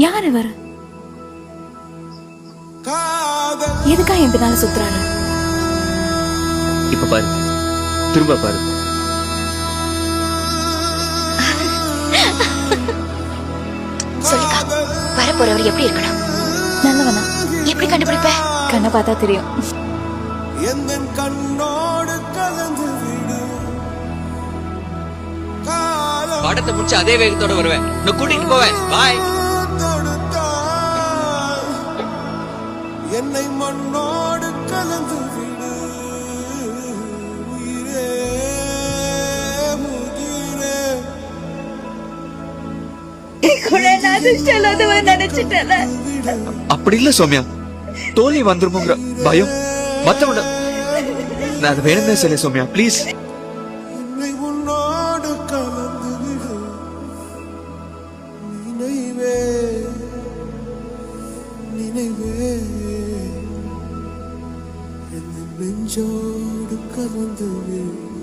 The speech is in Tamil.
யார் இவர்? எதுக்கா என் பின்னால சுத்துறாரு? இப்ப பாரு, திரும்ப பாரு. சொல்லுக்கா, வர போறவர் எப்படி இருக்கணும்? நல்லவனா? எப்படி கண்டுபிடிப்ப? கண்ணை பார்த்தா தெரியும். பாடத்தை முடிச்சு அதே வேகத்தோட வருவேன். நான் கூட்டிட்டு போவேன். பாய். என்னை மண்ணோடு கலந்து விடு உயிரே முகிரே. அப்படி இல்ல சௌமியா, தோல்வி வந்துருமோங்கிற பயம் மத்தவங்க. நான் அதை வேணும்னே சொல்ல சௌமியா, ப்ளீஸ். என்னை உன்னோடு கலந்து விடு நினைவே நினைவே என் நெஞ்சோடு கலந்து விடு.